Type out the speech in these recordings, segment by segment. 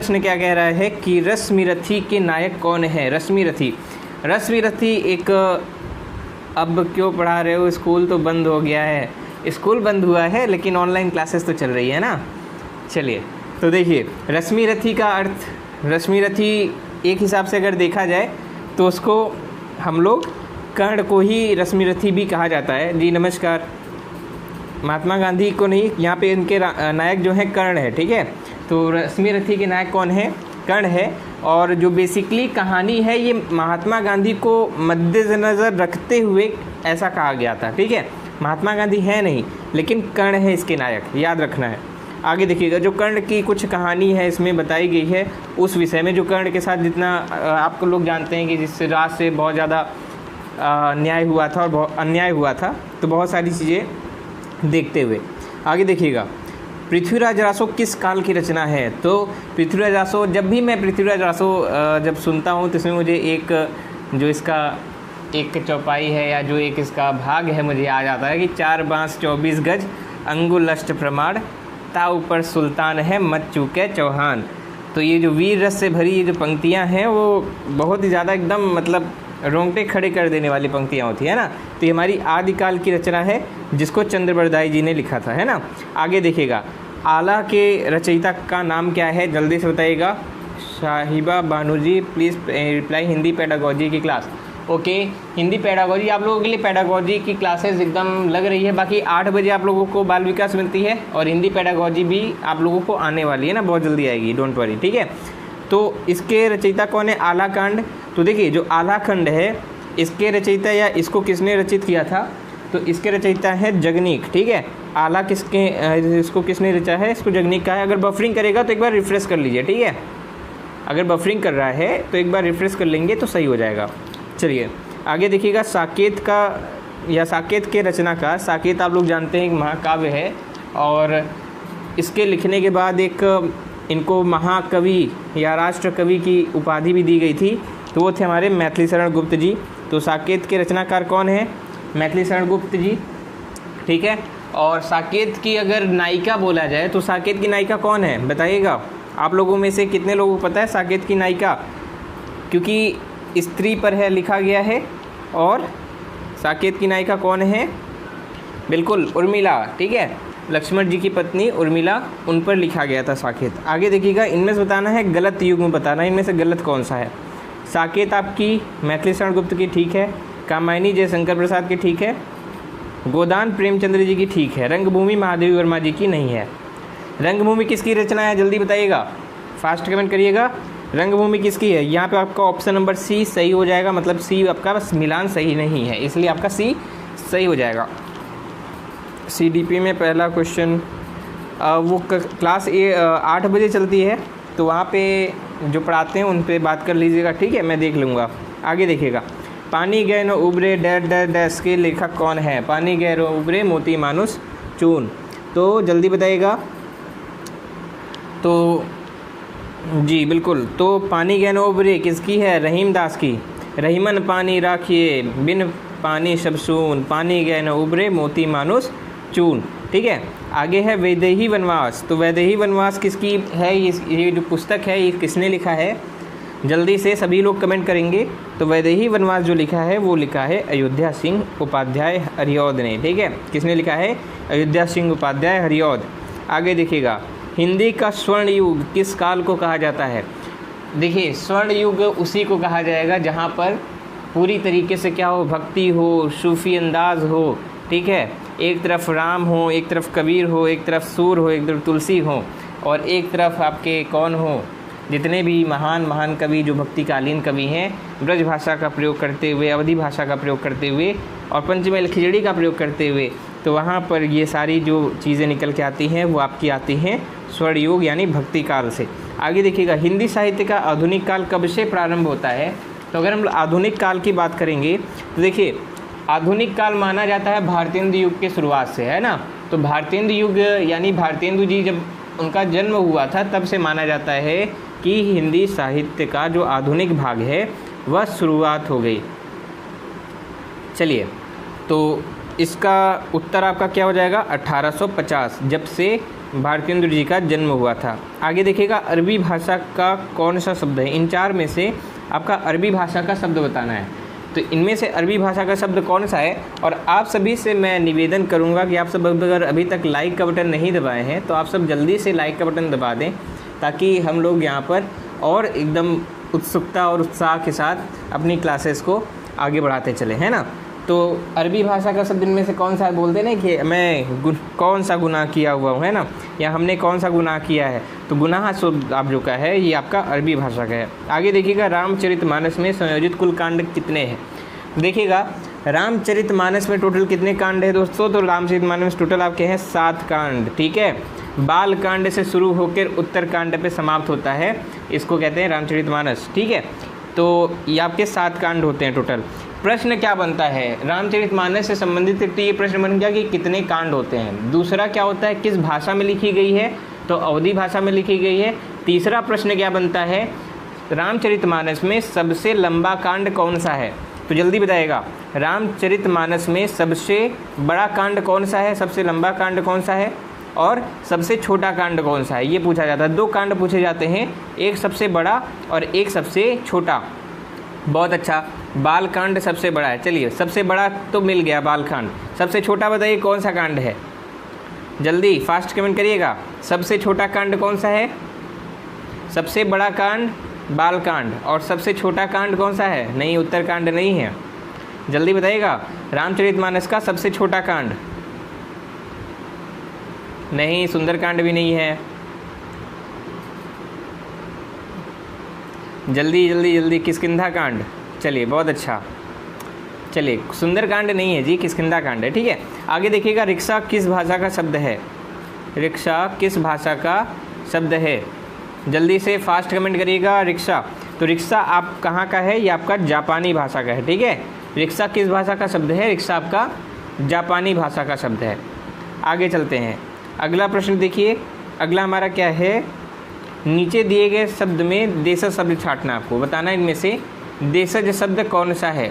प्रश्न क्या कह रहा है कि रश्मिरथी के नायक कौन है। रश्मिरथी एक, अब क्यों पढ़ा रहे हो, स्कूल तो बंद हो गया है। स्कूल बंद हुआ है लेकिन ऑनलाइन क्लासेस तो चल रही है ना। चलिए तो देखिए, रश्मिरथी का अर्थ, रश्मिरथी एक हिसाब से अगर देखा जाए तो उसको हम लोग कर्ण को ही रश्मिरथी भी कहा जाता है। जी नमस्कार। महात्मा गांधी को नहीं, यहाँ पे इनके नायक जो हैं कर्ण है, ठीक है। तो रश्मिरथी के नायक कौन है, कर्ण है। और जो बेसिकली कहानी है ये महात्मा गांधी को मद्देनज़र रखते हुए ऐसा कहा गया था, ठीक है। महात्मा गांधी है नहीं लेकिन कर्ण है इसके नायक, याद रखना है। आगे देखिएगा, जो कर्ण की कुछ कहानी है इसमें बताई गई है उस विषय में, जो कर्ण के साथ जितना आपको लोग जानते हैं कि जिस राज से बहुत ज़्यादा न्याय हुआ था और बहुत अन्याय हुआ था, तो बहुत सारी चीज़ें देखते हुए आगे देखिएगा। पृथ्वीराज रासो किस काल की रचना है। तो पृथ्वीराज रासो, जब भी मैं पृथ्वीराज रासो जब सुनता हूँ तो इसमें मुझे एक जो इसका एक चौपाई है या जो एक इसका भाग है मुझे याद आता है कि 4 बांस 24 गज अंगुल अष्ट प्रमाण ता ऊपर सुल्तान है मत चूके चौहान। तो ये जो वीर रस से भरी ये जो पंक्तियाँ हैं वो बहुत ही ज़्यादा एकदम मतलब रोंगटे खड़े कर देने वाली पंक्तियाँ होती है ना। तो ये हमारी आदिकाल की रचना है जिसको चंद्रबरदाई जी ने लिखा था, है ना। आगे देखिएगा, आला के रचयिता का नाम क्या है, जल्दी से बताइएगा। साहिबा बानू जी प्लीज़ रिप्लाई हिंदी पेडागोजी की क्लास। ओके, हिंदी पेडागोजी आप लोगों के लिए पेडागोजी की क्लासेस एकदम लग रही है। बाकी 8 बजे आप लोगों को बाल विकास मिलती है और हिंदी पेडागोजी भी आप लोगों को आने वाली है ना, बहुत जल्दी आएगी, डोंट वरी, ठीक है। तो इसके रचयिता कौन है, आला कांड। तो देखिए जो आला खंड है इसके रचयिता या इसको किसने रचित किया था, तो इसके रचयिता है जगनीक, ठीक है। आला किसके, इसको किसने रचा है, इसको जगनीक का है। अगर बफरिंग करेगा तो एक बार रिफ्रेश कर लीजिए, ठीक है। अगर बफरिंग कर रहा है तो एक बार रिफ्रेश कर लेंगे तो सही हो जाएगा। चलिए आगे देखिएगा, साकेत का या साकेत के रचनाकार, साकेत आप लोग जानते हैं एक महाकाव्य है और इसके लिखने के बाद एक इनको महाकवि या राष्ट्र कवि की उपाधि भी दी गई थी, तो वो थे हमारे मैथिली शरण गुप्त जी। तो साकेत के रचनाकार कौन है, मैथिली शरण गुप्त जी, ठीक है। और साकेत की अगर नायिका बोला जाए तो साकेत की नायिका कौन है बताइएगा। आप लोगों में से कितने लोगों को पता है साकेत की नायिका, क्योंकि स्त्री पर है लिखा गया है। और साकेत की नायिका कौन है, बिल्कुल उर्मिला, ठीक है। लक्ष्मण जी की पत्नी उर्मिला, उन पर लिखा गया था साकेत। आगे देखिएगा, इनमें से बताना है गलत युग में बताना, इनमें से गलत कौन सा है। साकेत आपकी मैथिली शरण गुप्त की ठीक है, कामायनी जयशंकर प्रसाद की ठीक है, गोदान प्रेमचंद्र जी की ठीक है, रंगभूमि महादेवी वर्मा जी की नहीं है। रंगभूमि किसकी रचना है जल्दी बताइएगा, फास्ट कमेंट करिएगा। रंगभूमि किसकी है, यहाँ पे आपका ऑप्शन नंबर सी सही हो जाएगा, मतलब सी आपका बस मिलान सही नहीं है इसलिए आपका सी सही हो जाएगा। CDP में पहला क्वेश्चन वो क्लास 8 बजे चलती है तो वहाँ पे जो पढ़ाते हैं उन पे बात कर लीजिएगा, ठीक है, मैं देख लूँगा। आगे देखिएगा, पानी गए न उबरे डैश डैश डैश के लेखक कौन है। पानी गए न उबरे मोती मानुष चून। तो जल्दी बताइएगा। तो जी बिल्कुल, तो पानी गए न उबरे किसकी है, रहीम दास की। रहीमन पानी राखिए बिन पानी सब सून, पानी गए न उबरे मोती मानुष चून, ठीक है। आगे है वैदेही वनवास। तो वैदेही वनवास किसकी है, ये जो पुस्तक है ये किसने लिखा है, जल्दी से सभी लोग कमेंट करेंगे। तो वैदेही वनवास जो लिखा है वो लिखा है अयोध्या सिंह उपाध्याय हरिऔध ने, ठीक है। किसने लिखा है, अयोध्या सिंह उपाध्याय हरिऔध। आगे देखिएगा, हिंदी का स्वर्ण युग किस काल को कहा जाता है। देखिए स्वर्ण युग उसी को कहा जाएगा जहाँ पर पूरी तरीके से क्या हो, भक्ति हो, सूफी अंदाज हो, ठीक है। एक तरफ राम हो, एक तरफ कबीर हो, एक तरफ सूर हो, एक तरफ तुलसी हो और एक तरफ आपके कौन हो, जितने भी महान महान कवि जो भक्तिकालीन कवि हैं, ब्रज भाषा का प्रयोग करते हुए, अवधी भाषा का प्रयोग करते हुए और पंचमेल खिचड़ी का प्रयोग करते हुए, तो वहाँ पर ये सारी जो चीज़ें निकल के आती हैं वो आपकी आती हैं स्वर्ण युग यानी भक्ति काल से। आगे देखिएगा, हिंदी साहित्य का आधुनिक काल कब से प्रारंभ होता है। तो अगर हम आधुनिक काल की बात करेंगे तो देखिए आधुनिक काल माना जाता है भारतेंदु युग के शुरुआत से, है ना। तो भारतेंदु युग यानी भारतेंदु जी जब उनका जन्म हुआ था तब से माना जाता है कि हिंदी साहित्य का जो आधुनिक भाग है वह शुरुआत हो गई। चलिए, तो इसका उत्तर आपका क्या हो जाएगा, 1850, जब से भारतेंदु जी का जन्म हुआ था। आगे देखिएगा, अरबी भाषा का कौन सा शब्द है? इन चार में से आपका अरबी भाषा का शब्द बताना है। तो इनमें से अरबी भाषा का शब्द कौन सा है? और आप सभी से मैं निवेदन करूंगा कि आप सब अगर अभी तक लाइक का बटन नहीं दबाए हैं तो आप सब जल्दी से लाइक का बटन दबा दें, ताकि हम लोग यहाँ पर और एकदम उत्सुकता और उत्साह के साथ अपनी क्लासेस को आगे बढ़ाते चले, है ना। तो अरबी भाषा का शब्द इनमें से कौन सा है? बोलते नहीं कि मैं कौन सा गुनाह किया हुआ हूँ, है ना, या हमने कौन सा गुनाह किया है। तो गुनाह शब्द आप जो का है ये आपका अरबी भाषा का है। आगे देखिएगा, रामचरितमानस में संयोजित कुल कांड कितने हैं? देखिएगा, रामचरितमानस में टोटल कितने कांड है दोस्तों? तो रामचरितमानस में टोटल आपके हैं 7 कांड, ठीक है। बाल कांड से शुरू होकर उत्तर कांड पे समाप्त होता है, इसको कहते हैं रामचरितमानस, ठीक है। तो ये आपके 7 कांड होते हैं टोटल। प्रश्न क्या बनता है? रामचरितमानस से संबंधित एक ये प्रश्न बन गया कि कितने कांड होते हैं। दूसरा क्या होता है, किस भाषा में लिखी गई है? तो अवधी भाषा में लिखी गई है। तीसरा प्रश्न क्या बनता है, रामचरितमानस में सबसे लंबा कांड कौन सा है? तो जल्दी बताइएगा, रामचरितमानस में सबसे बड़ा कांड कौन सा है, सबसे लंबा कांड कौन सा है, और सबसे छोटा कांड कौन सा है? ये पूछा जाता है। 2 कांड पूछे जाते हैं, एक सबसे बड़ा और एक सबसे छोटा। बहुत अच्छा, बाल कांड सबसे बड़ा है। चलिए, सबसे बड़ा तो मिल गया बाल कांड, सबसे छोटा बताइए कौन सा कांड है? जल्दी फास्ट कमेंट करिएगा, सबसे छोटा कांड कौन सा है? सबसे बड़ा कांड बाल कांड, और सबसे छोटा कांड कौन सा है? नहीं, उत्तर कांड नहीं है। जल्दी बताइएगा, रामचरितमानस का सबसे छोटा कांड नहीं, सुंदरकांड भी नहीं है। जल्दी जल्दी जल्दी, किष्किंधा कांड। चलिए, बहुत अच्छा। चलिए, सुंदरकांड नहीं है जी, किष्किंधा कांड है, ठीक है। आगे देखिएगा, रिक्शा किस भाषा का शब्द है? रिक्शा किस भाषा का शब्द है? जल्दी से फास्ट कमेंट करिएगा। रिक्शा, तो रिक्शा आप कहाँ का है? ये आपका जापानी भाषा का है, ठीक है। रिक्शा किस भाषा का शब्द है? रिक्शा आपका जापानी भाषा का शब्द है। आगे चलते हैं, अगला प्रश्न देखिए। अगला हमारा क्या है, नीचे दिए गए शब्द में देशज शब्द छांटना, आपको बताना इनमें से देशज शब्द कौन सा है।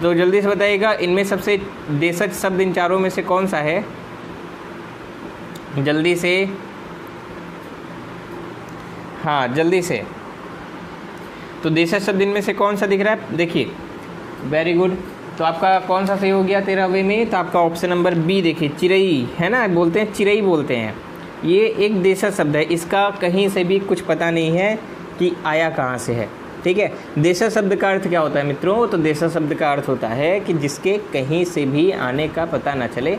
तो जल्दी से बताइएगा, इनमें सबसे देशज शब्द इन चारों में से कौन सा है? जल्दी से, हाँ जल्दी से। तो देशज शब्द इनमें से कौन सा दिख रहा है? देखिए, वेरी गुड। तो आपका कौन सा सही हो गया 13वें में? तो आपका ऑप्शन नंबर बी देखिए, चिरई, है ना, बोलते हैं चिरई बोलते हैं। ये एक देशज शब्द है, इसका कहीं से भी कुछ पता नहीं है कि आया कहाँ से है, ठीक है। देशज शब्द का अर्थ क्या होता है मित्रों? तो देशज शब्द का अर्थ होता है कि जिसके कहीं से भी आने का पता ना चले,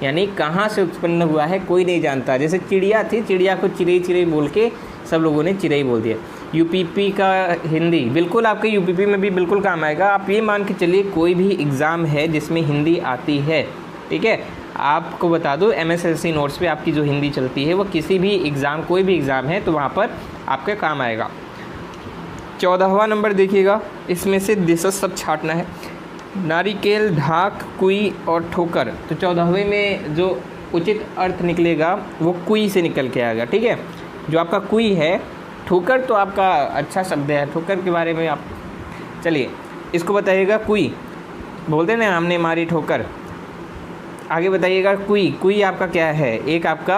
यानी कहाँ से उत्पन्न हुआ है कोई नहीं जानता। जैसे चिड़िया थी, चिड़िया को चिरई चिरई बोल के सब लोगों ने चिरई बोल दिया। यूपीपी का हिंदी, बिल्कुल आपके यूपीपी में भी बिल्कुल काम आएगा। आप ये मान के चलिए, कोई भी एग्ज़ाम है जिसमें हिंदी आती है, ठीक है, आपको बता दो MSSC नोट्स पे आपकी जो हिंदी चलती है वो किसी भी एग्ज़ाम, कोई भी एग्ज़ाम है तो वहाँ पर आपके काम आएगा। 14वां नंबर देखिएगा, इसमें से देशज शब्द छांटना है। नारिकेल, ढाक, कुई और ठोकर। तो 14वें में जो उचित अर्थ निकलेगा वो कुई से निकल के आएगा, ठीक है। जो आपका कुई है, ठोकर तो आपका अच्छा शब्द है, ठोकर के बारे में आप चलिए इसको बताइएगा। कुई बोलते हैं ना, हमने मारी ठोकर। आगे बताइएगा, कुई, कुई आपका क्या है? एक आपका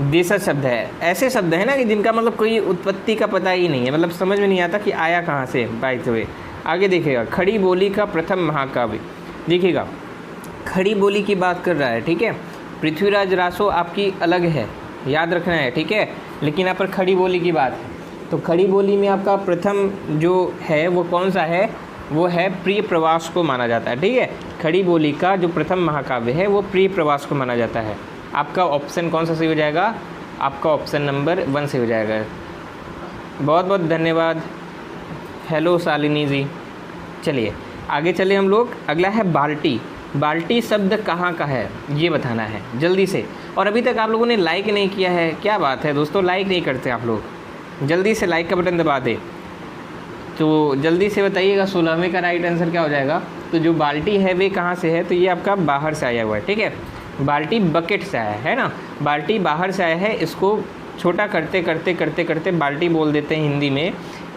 देशज शब्द है। ऐसे शब्द है ना कि जिनका मतलब कोई उत्पत्ति का पता ही नहीं है, मतलब समझ में नहीं आता कि आया कहाँ से, बाय द वे। आगे देखिएगा, खड़ी बोली का प्रथम महाकाव्य। देखिएगा, खड़ी बोली की बात कर रहा है, ठीक है। पृथ्वीराज रासो आपकी अलग है, याद रखना है, ठीक है, लेकिन यहाँ पर खड़ी बोली की बात है। तो खड़ी बोली में आपका प्रथम जो है वो कौन सा है? वो है प्रिय प्रवास को माना जाता है, ठीक है। खड़ी बोली का जो प्रथम महाकाव्य है वो प्रिय प्रवास को माना जाता है। आपका ऑप्शन कौन सा सही हो जाएगा? आपका ऑप्शन नंबर 1 सही हो जाएगा। बहुत बहुत धन्यवाद। हेलो शालिनी जी। चलिए आगे चले हम लोग। अगला है बाल्टी। बाल्टी शब्द कहाँ का है ये बताना है जल्दी से। और अभी तक आप लोगों ने लाइक नहीं किया है, क्या बात है दोस्तों, लाइक नहीं करते आप लोग। जल्दी से लाइक का बटन दबा दे। तो जल्दी से बताइएगा 16वें का राइट आंसर क्या हो जाएगा। तो जो बाल्टी है वे कहाँ से है? तो ये आपका बाहर से आया हुआ है, ठीक है। बाल्टी बकेट से आया है ना, बाल्टी बाहर से आया है। इसको छोटा करते करते करते करते बाल्टी बोल देते हैं हिंदी में,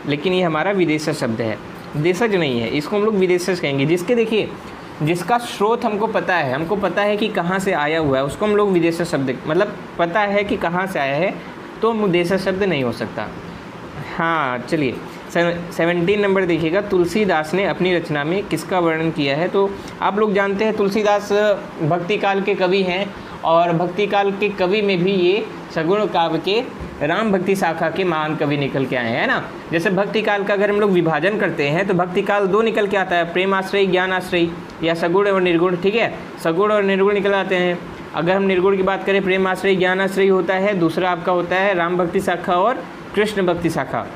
लेकिन ये हमारा विदेशज शब्द है, देशज नहीं है, इसको हम लोग विदेशज कहेंगे। जिसके देखिए जिसका स्रोत हमको पता है कि कहाँ से आया हुआ है, उसको हम लोग विदेशा शब्द, मतलब पता है कि कहाँ से आया है, तो विदेशा शब्द नहीं हो सकता। हाँ चलिए 17 नंबर देखिएगा, तुलसीदास ने अपनी रचना में किसका वर्णन किया है। तो आप लोग जानते हैं तुलसीदास भक्ति काल के कवि हैं, और भक्ति काल के कवि में भी ये सगुण काव्य के राम भक्ति शाखा के महान कवि निकल के आए हैं ना। जैसे भक्ति काल का अगर हम लोग विभाजन करते हैं तो भक्ति काल 2 निकल के आता है, प्रेम आश्रय ज्ञान आश्रय, या सगुण और निर्गुण, ठीक है, सगुण और निर्गुण निकल आते हैं। अगर हम निर्गुण की बात करें, प्रेम आश्रय ज्ञान आश्रय होता है, दूसरा आपका होता है राम भक्ति शाखा और कृष्ण भक्ति शाखा।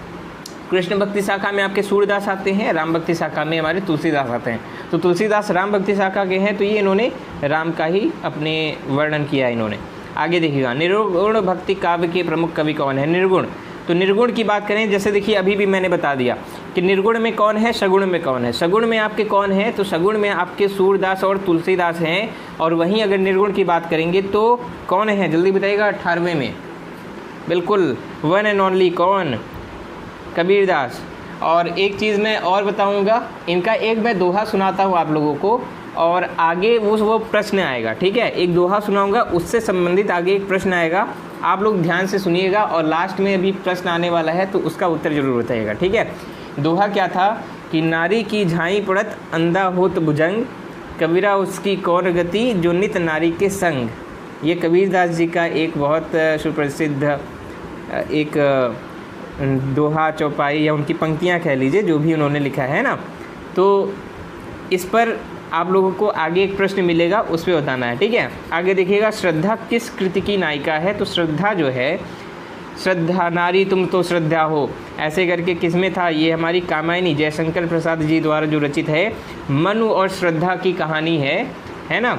कृष्ण भक्ति शाखा में आपके सूरदास आते हैं, राम भक्ति शाखा में हमारे तुलसीदास आते हैं। तो तुलसीदास राम भक्ति शाखा के हैं, तो ये इन्होंने राम का ही अपने वर्णन किया है इन्होंने। आगे देखिएगा, निर्गुण भक्ति काव्य के प्रमुख कवि कौन है। निर्गुण, तो निर्गुण की बात करें, जैसे देखिए अभी भी मैंने बता दिया कि निर्गुण में कौन है, सगुण में कौन है। सगुण में आपके कौन है, तो सगुण में आपके सूरदास और तुलसीदास हैं। और वहीं अगर निर्गुण की बात करेंगे तो कौन है, जल्दी बताइएगा। 18वें में बिल्कुल वन एंड ओनली कौन, कबीरदास। और एक चीज़ मैं और बताऊंगा, इनका एक मैं दोहा सुनाता हूँ आप लोगों को, और आगे वो प्रश्न आएगा, ठीक है। एक दोहा सुनाऊंगा, उससे संबंधित आगे एक प्रश्न आएगा, आप लोग ध्यान से सुनिएगा, और लास्ट में अभी प्रश्न आने वाला है तो उसका उत्तर जरूर बताइएगा, ठीक है। दोहा क्या था कि नारी की झाई पड़त अंधा होत भुजंग, कबीरा उसकी कौर गति जो नित नारी के संग। ये कबीरदास जी का एक बहुत सुप्रसिद्ध एक दोहा चौपाई या उनकी पंक्तियाँ कह लीजिए, जो भी उन्होंने लिखा है ना। तो इस पर आप लोगों को आगे एक प्रश्न मिलेगा, उस पर बताना है, ठीक है। आगे देखिएगा, श्रद्धा किस कृति की नायिका है। तो श्रद्धा जो है, श्रद्धा नारी तुम तो श्रद्धा हो, ऐसे करके किसमें था, ये हमारी कामायनी जयशंकर प्रसाद जी द्वारा जो रचित है, मनु और श्रद्धा की कहानी है ना।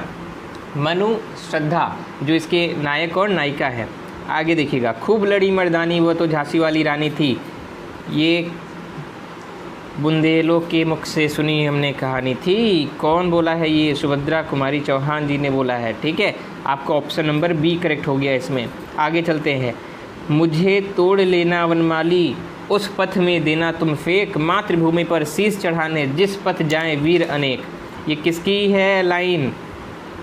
मनु श्रद्धा जो इसके नायक और नायिका है। आगे देखिएगा, खूब लड़ी मर्दानी वो तो झांसी वाली रानी थी, ये बुंदेलों के मुख से सुनी हमने कहानी थी। कौन बोला है ये, सुभद्रा कुमारी चौहान जी ने बोला है, ठीक है। आपका ऑप्शन नंबर बी करेक्ट हो गया इसमें। आगे चलते हैं, मुझे तोड़ लेना वनमाली उस पथ में देना तुम फेंक, मातृभूमि पर शीश चढ़ाने जिस पथ जाएं वीर अनेक। ये किसकी है लाइन,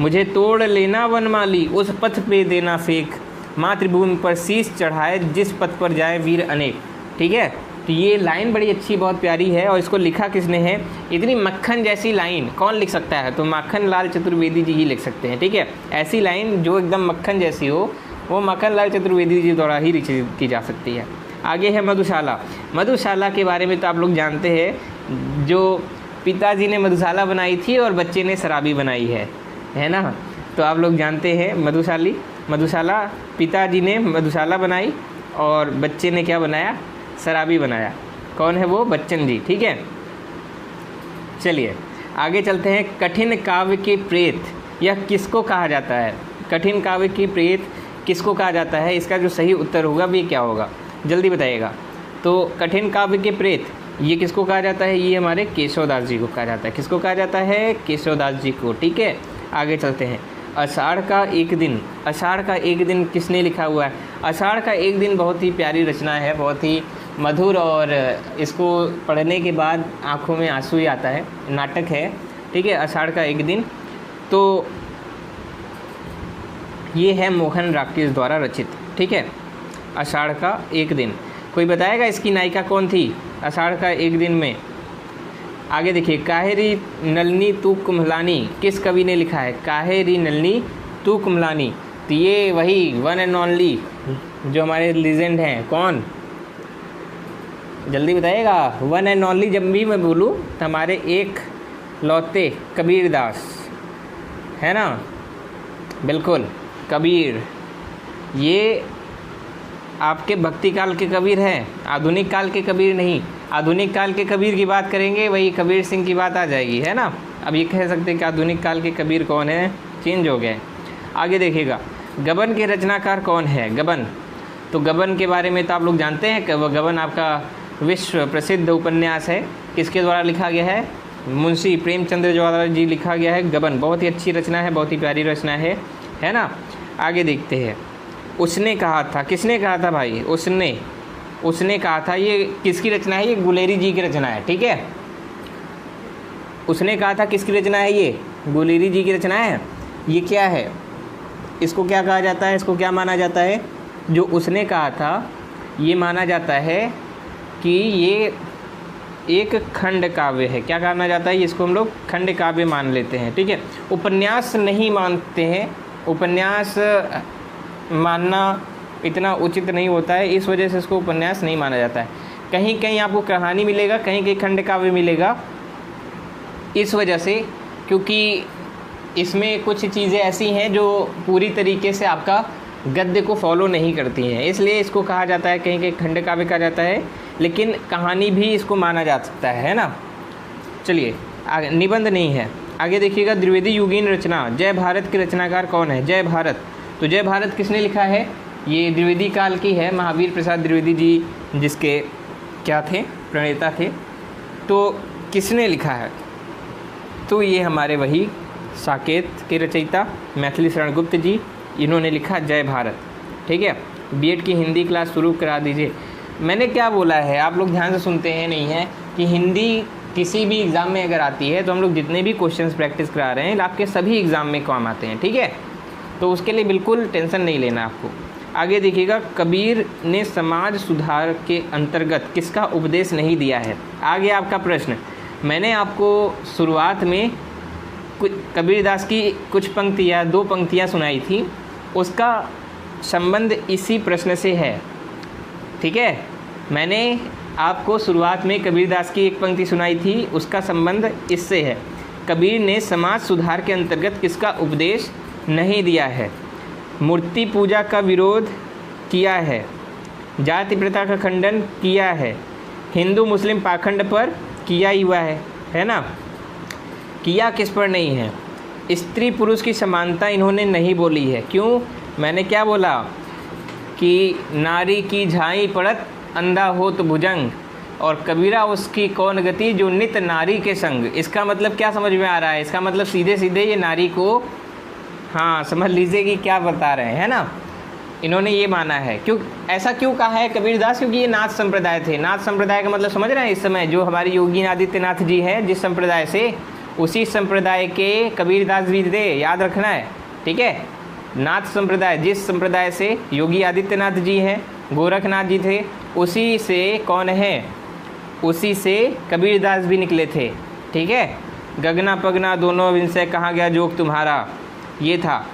मुझे तोड़ लेना वनमाली उस पथ पे देना फेंक, मातृभूमि पर शीश चढ़ाए जिस पथ पर जाए वीर अनेक, ठीक है। तो ये लाइन बड़ी अच्छी, बहुत प्यारी है, और इसको लिखा किसने है। इतनी मक्खन जैसी लाइन कौन लिख सकता है, तो माखन लाल चतुर्वेदी जी ही लिख सकते हैं, ठीक है। ऐसी लाइन जो एकदम मक्खन जैसी हो, वो माखन लाल चतुर्वेदी जी द्वारा ही लिखी की जा सकती है। आगे है मधुशाला। मधुशाला के बारे में तो आप लोग जानते हैं, जो पिताजी ने मधुशाला बनाई थी और बच्चे ने शराबी बनाई है ना। तो आप लोग जानते हैं मधुशाला पिताजी ने मधुशाला बनाई और बच्चे ने क्या बनाया, शराबी बनाया। कौन है वो, बच्चन जी, ठीक है। चलिए आगे चलते हैं, कठिन काव्य के प्रेत यह किसको कहा जाता है। कठिन काव्य की प्रेत किसको कहा जाता है, इसका जो सही उत्तर होगा वो क्या होगा, जल्दी बताइएगा। तो कठिन काव्य के प्रेत ये किसको कहा जाता है, ये हमारे केशवदास जी को कहा जाता है। किसको कहा जाता है, केशवदास जी को, ठीक है। आगे चलते हैं, आषाढ़ का एक दिन। आषाढ़ का एक दिन किसने लिखा हुआ है। आषाढ़ का एक दिन बहुत ही प्यारी रचना है, बहुत ही मधुर, और इसको पढ़ने के बाद आँखों में आंसू ही आता है, नाटक है, ठीक है। आषाढ़ का एक दिन, तो ये है मोहन राकेश द्वारा रचित, ठीक है। आषाढ़ का एक दिन, कोई बताएगा इसकी नायिका कौन थी आषाढ़ का एक दिन में। आगे देखिए, काहेरी नलनी तू कुम्हलानी किस कवि ने लिखा है। काहेरी नलनी तू कुम्हलानी, तो ये वही वन एंड ओनली जो हमारे लीजेंड हैं, कौन, जल्दी बताइएगा। वन एंड ओनली जब भी मैं बोलूँ तो हमारे एक लौते कबीरदास, है ना, बिल्कुल कबीर। ये आपके भक्ति काल के कबीर हैं, आधुनिक काल के कबीर नहीं। आधुनिक काल के कबीर की बात करेंगे वही कबीर सिंह की बात आ जाएगी, है ना। अब ये कह सकते हैं कि आधुनिक काल के कबीर कौन है, चेंज हो गए। आगे देखिएगा, गबन के रचनाकार कौन है। गबन, तो गबन के बारे में तो आप लोग जानते हैं कि गबन आपका विश्व प्रसिद्ध उपन्यास है, किसके द्वारा लिखा गया है, मुंशी प्रेमचंद्र द्वारा जी लिखा गया है। गबन बहुत ही अच्छी रचना है, बहुत ही प्यारी रचना है ना। आगे देखते हैं, उसने कहा था, किसने कहा था भाई, उसने कहा था, ये किसकी रचना है, ये गुलेरी जी की रचना है, ठीक है। उसने कहा था किसकी रचना है ये? गुलेरी जी की रचना है। ये क्या है? इसको क्या कहा जाता है? इसको क्या माना जाता है? जो उसने कहा था ये माना जाता है कि ये एक खंड काव्य है। क्या माना जाता है? इसको हम लोग खंड काव्य मान लेते हैं, ठीक है। उपन्यास नहीं मानते हैं, उपन्यास मानना इतना उचित नहीं होता है, इस वजह से इसको उपन्यास नहीं माना जाता है। कहीं कहीं आपको कहानी मिलेगा, कहीं कहीं खंड काव्य मिलेगा, इस वजह से क्योंकि इसमें कुछ चीज़ें ऐसी हैं जो पूरी तरीके से आपका गद्य को फॉलो नहीं करती हैं, इसलिए इसको कहा जाता है, कहीं कहीं खंड काव्य कहा जाता है, लेकिन कहानी भी इसको माना जा सकता है ना। चलिए आगे, निबंध नहीं है। आगे देखिएगा, द्विवेदी युगीन रचना जय भारत के रचनाकार कौन है? जय भारत, तो जय भारत किसने लिखा है? ये द्विवेदी काल की है, महावीर प्रसाद द्विवेदी जी जिसके क्या थे? प्रणेता थे। तो किसने लिखा है? तो ये हमारे वही साकेत के रचयिता मैथिली शरण गुप्त जी, इन्होंने लिखा जय भारत, ठीक है। बीएड की हिंदी क्लास शुरू करा दीजिए। मैंने क्या बोला है, आप लोग ध्यान से सुनते हैं नहीं है कि हिंदी किसी भी एग्ज़ाम में अगर आती है तो हम लोग जितने भी क्वेश्चंस प्रैक्टिस करा रहे हैं आपके सभी एग्ज़ाम में काम आते हैं, ठीक है। तो उसके लिए बिल्कुल टेंशन नहीं लेना आपको। आगे देखिएगा, कबीर ने समाज सुधार के अंतर्गत किसका उपदेश नहीं दिया है? आगे आपका प्रश्न, मैंने आपको शुरुआत में कबीरदास की कुछ पंक्तियाँ, 2 पंक्तियाँ सुनाई थी, उसका संबंध इसी प्रश्न से है, ठीक है। मैंने आपको शुरुआत में कबीरदास की एक पंक्ति सुनाई थी, उसका संबंध इससे है। कबीर ने समाज सुधार के अंतर्गत किसका उपदेश नहीं दिया है? मूर्ति पूजा का विरोध किया है, जाति प्रथा का खंडन किया है, हिंदू मुस्लिम पाखंड पर किया ही हुआ है ना। किया किस पर नहीं है? स्त्री पुरुष की समानता इन्होंने नहीं बोली है। क्यों? मैंने क्या बोला कि नारी की झाई पड़त अंधा हो तो भुजंग, और कबीरा उसकी कौन गति जो नित नारी के संग। इसका मतलब क्या समझ में आ रहा है? इसका मतलब सीधे सीधे ये नारी को, हाँ समझ लीजिए कि क्या बता रहे हैं ना, इन्होंने ये माना है। क्यों ऐसा क्यों कहा है कबीरदास? क्योंकि ये नाथ संप्रदाय थे। नाथ संप्रदाय का मतलब समझ रहे हैं? इस समय जो हमारे योगी आदित्यनाथ जी हैं जिस संप्रदाय से, उसी संप्रदाय के कबीरदास जी थे, याद रखना है, ठीक है। नाथ संप्रदाय, जिस संप्रदाय से योगी आदित्यनाथ जी हैं, गोरखनाथ जी थे, उसी से कौन है? उसी से कबीरदास भी निकले थे, ठीक है। गगना पगना दोनों विनसे कहाँ गया जोग तुम्हारा, ये था।